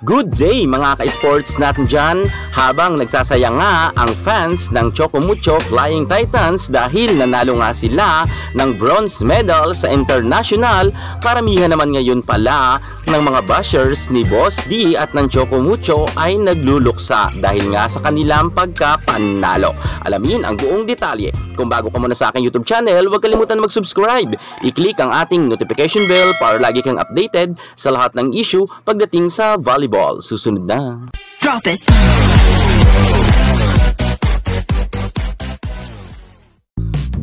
Good day mga ka-sports natin dyan. Habang nagsasayang nga ang fans ng Choco Mucho Flying Titans dahil nanalo nga sila ng bronze medal sa international, karamihan naman ngayon pala ng mga bashers ni Boss D at ng Choco Mucho ay nagluluksa dahil nga sa kanilang pagkapanalo. Alamin ang buong detalye. Kung bago ka muna sa aking YouTube channel, huwag kalimutan mag-subscribe. I-click ang ating notification bell para lagi kang updated sa lahat ng issue pagdating sa volleyball. Susunod na. Drop it.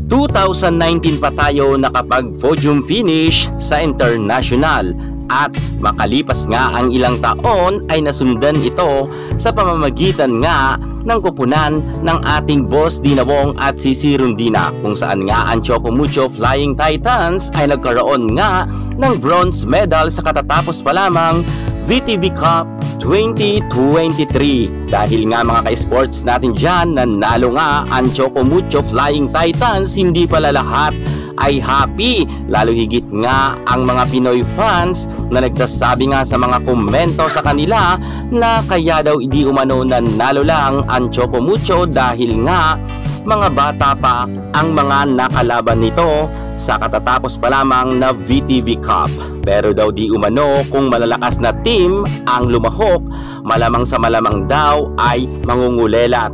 ...2019 pa tayo nakapag-podium finish sa international. At makalipas nga ang ilang taon ay nasundan ito sa pamamagitan nga ng kupunan ng ating Boss Dinawong at Sisi Rondina, kung saan nga ang Choco Mucho Flying Titans ay nagkaroon nga ng bronze medal sa katatapos pa lamang VTV Cup 2023. Dahil nga mga ka-sports natin dyan, nanalo nga ang Choco Mucho Flying Titans, hindi pala lahat ay happy, lalo higit nga ang mga Pinoy fans na nagsasabi nga sa mga komento sa kanila na kaya daw hindi umano nanalo lang ang Choco Mucho dahil nga mga bata pa ang mga nakalaban nito sa katatapos pa lamang na VTV Cup. Pero daw di umano kung malalakas na team ang lumahok, malamang sa malamang daw ay mangungulelat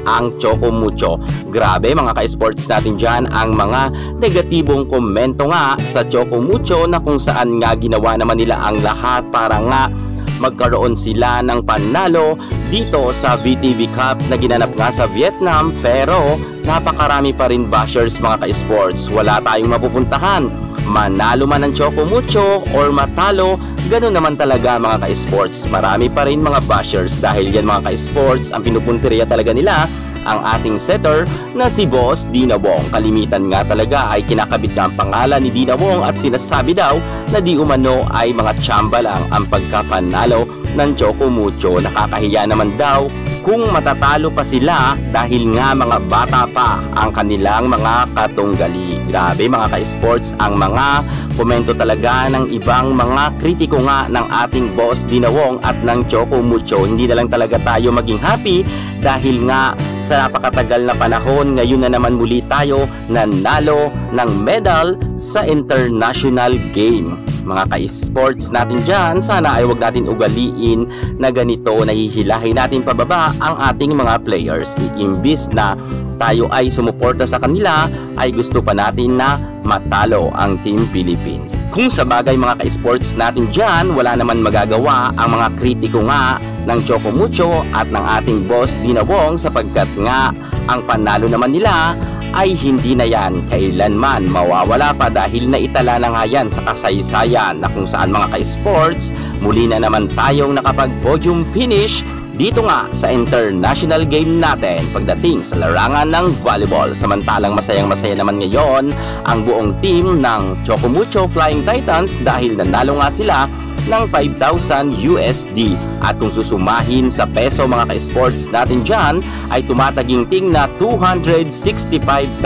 ang Choco Mucho. Grabe mga ka-sports natin dyan ang mga negatibong komento nga sa Choco Mucho, na kung saan nga ginawa naman nila ang lahat para nga magkaroon sila ng panalo dito sa VTV Cup na ginanap nga sa Vietnam. Pero napakarami pa rin bashers mga ka-sports. Wala tayong mapupuntahan, manalo man ang Choco Mucho or matalo, ganun naman talaga mga ka-sports. Marami pa rin mga bashers dahil yan mga ka-sports ang pinupunteriya talaga nila ang ating setter na si Boss Dinawong. Kalimitan nga talaga ay kinakabit nga ang pangalan ni Dinawong at sinasabi daw na di umano ay mga tsamba lang ang pagkapanalo ng Choco Mucho. Nakakahiya naman daw kung matatalo pa sila dahil nga mga bata pa ang kanilang mga katunggali. Grabe mga ka-sports ang mga komento talaga ng ibang mga kritiko nga ng ating Boss Dinawong at ng Choco Mucho. Hindi na lang talaga tayo maging happy dahil nga sa napakatagal na panahon, ngayon na naman muli tayo nanalo ng medal sa international game. Mga ka-sports natin dyan, sana ay wag natin ugaliin na ganito, nahihilahin natin pababa ang ating mga players. Iimbis na tayo ay sumuporta sa kanila, ay gusto pa natin na matalo ang Team Philippines. Kung sa bagay mga ka-sports natin dyan, wala naman magagawa ang mga kritiko nga ng Choco Mucho at ng ating Boss Dinawong, sapagkat nga ang panalo naman nila ay hindi na yan kailanman mawawala pa dahil naitala na nga yan sa kasaysayan, na kung saan mga ka-sports muli na naman tayong nakapag-podium finish dito nga sa international game natin pagdating sa larangan ng volleyball. Samantalang masayang-masaya naman ngayon ang buong team ng Choco Mucho Flying Titans dahil nanalo nga sila ng 5,000 USD. At kung susumahin sa peso mga ka-sports natin dyan, ay tumataging-ting na 265,000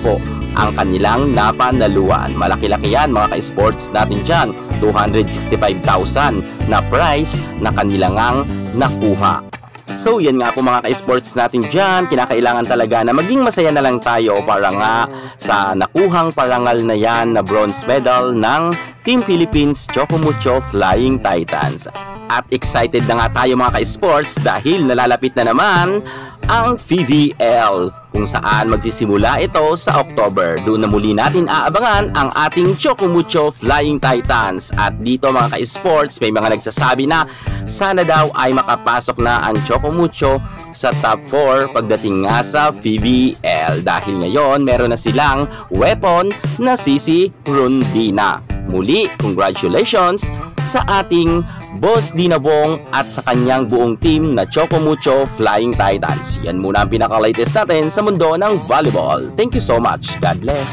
po ang kanilang napanaluan. Malaki-laki yan mga ka-sports natin dyan. 265,000 na prize na kanilang nakuha. So yan nga po mga ka-sports natin dyan, kinakailangan talaga na maging masaya na lang tayo para nga sa nakuhang parangal na yan na bronze medal ng Team Philippines Choco Mucho Flying Titans. At excited na nga tayo mga ka-sports dahil nalalapit na naman ang PVL, kung saan magsisimula ito sa October. Doon na muli natin aabangan ang ating Choco Mucho Flying Titans. At dito mga ka-sports, may mga nagsasabi na sana daw ay makapasok na ang Choco Mucho sa top 4 pagdating nga sa PVL, dahil ngayon meron na silang weapon na Sisi Rondina. Muli, congratulations sa ating Boss Dinawong at sa kanyang buong team na Choco Mucho Flying Titans. Yan muna ang pinaka-latest natin sa mundo ng volleyball. Thank you so much. God bless.